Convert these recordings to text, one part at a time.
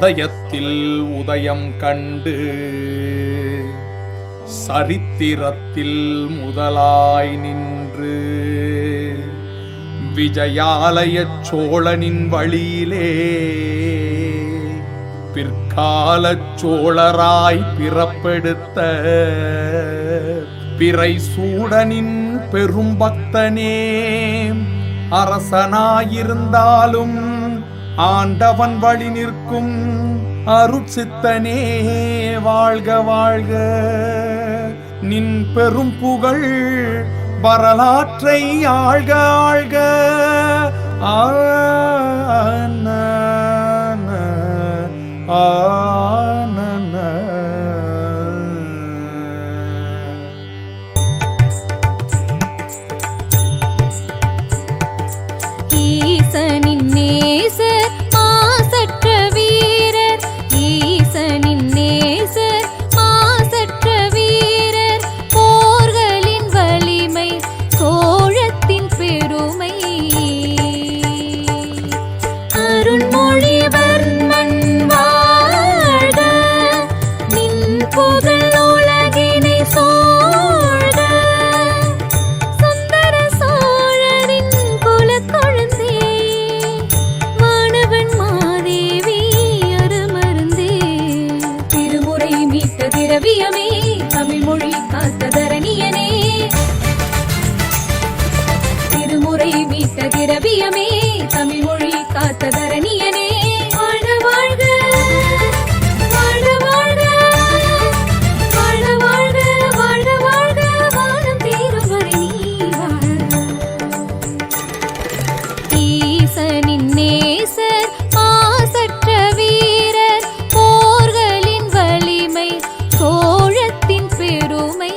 சதயத்தில் உதயம் கண்டு சரித்திரத்தில் முதலாய் நின்று விஜயாலய சோழனின் வழியிலே பிற்கால சோழராய் பிறப்பெடுத்த பிறை சூடனின் பெரும் பக்தனே, அரசனாயிருந்தாலும் ஆண்டவன் வழி நிற்கும் அருட்சித்தனே வாழ்க வாழ்க. நின் பெரும் புகழ் வரலாற்றை ஆழ்க ஆழ்க. ஈசனின் நேசர் மாசற்ற வீரர், ஈசனின் நேசர் மாசற்ற வீரர், போர்களின் வலிமை சோழத்தின் பெருமை. அருண்மொழிவர்மன் வாழ்க, நின் புகழ் உலகினை சூழ்க. சுந்தர சோழரின் குலக்கொழுந்தே, வானவன் மாதேவி அருமருந்தே. திருமுறை மீட்ட திரவியமே, தமிழ் மொழி காத்த தரணியனே. திருமுறை மீட்ட திரவியமே, தமிழ் மொழி காத்த தரணியனே. வாழ்க வாழ்க, வாழ்க வாழ்க, வாழ்க வாழ்க, வாழ்க வாழ்க, வானம் தீரும் வரை நீ வாழ்க. ஈசனின் நேசர் மாசற்ற வீரர், போர்களின் வலிமை சோழத்தின் பெருமை.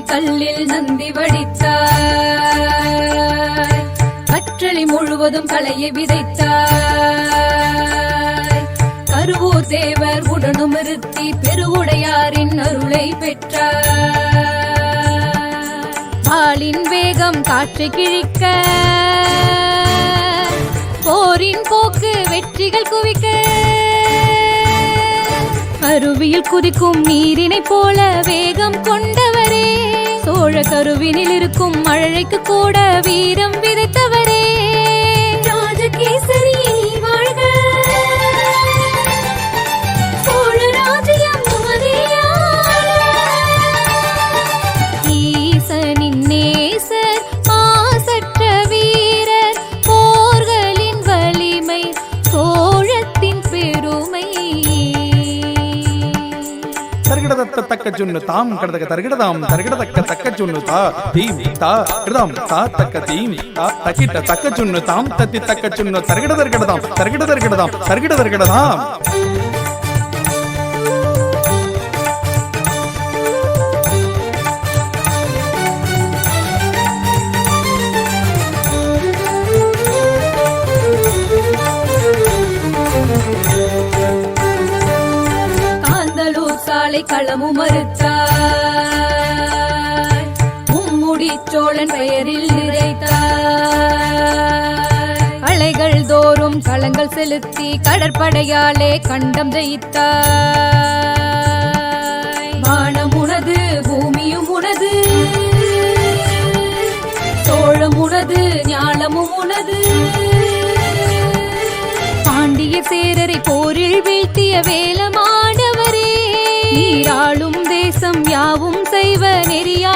கல்லில் நந்தி வடித்தாய், கற்றளி முழுவதும் கலையை விதைத்தாய். கருவூர் தேவர் உடனும் இருத்தி பெருவுடையாரின் அருளை பெற்றாய். வாளின் வேகம் காற்றை கிழிக்க, போரின் போக்கு வெற்றிகள் குவிக்க. அருவியில் குதிக்கும் நீரினை போல வேகம் கொண்டவரே, சோழ கருவினில் இருக்கும் மழைக்கு கூட வீரம் விதைத்தவரே. ராஜகேசரி வாழ்க, சோழ ராஜ்யம் ஈசனின் நேசர் மாசற்ற வீரர், போர்களின் வலிமை சோழத்தின் பெருமை. தர்கிடதத்த தக்க ஜுன்னு தாம் கடதக தர்கிடதாம் தர்கிடதக்க தக்க ஜுன்னு தா தீம் தா கிடதாம் தா தக்க தீம் தா தக்கிட்ட தக்க ஜுன்னு தாம் தத்தி தக்க ஜுன்னு தர்கிடதர்கிடதாம் தர்கிடதர்கிடதாம் தர்கிடதர்கிடதாம். சாலை களமும் மறுத்தாய், மும்முடி சோழன் பெயரில் நிறைத்தாய். அலைகள் தோறும் களங்கள் செலுத்தி கடற்படையாலே கண்டம் ஜெயித்தாய். வானம் உனது, பூமியும் உனது, சோழம் உனது, ஞாலமும் உனது. பாண்டிய சேரரை போரில் வீழ்த்திய வேலமானவரே, நீராளும் தேசம் யாவும் செய்வ நெறியா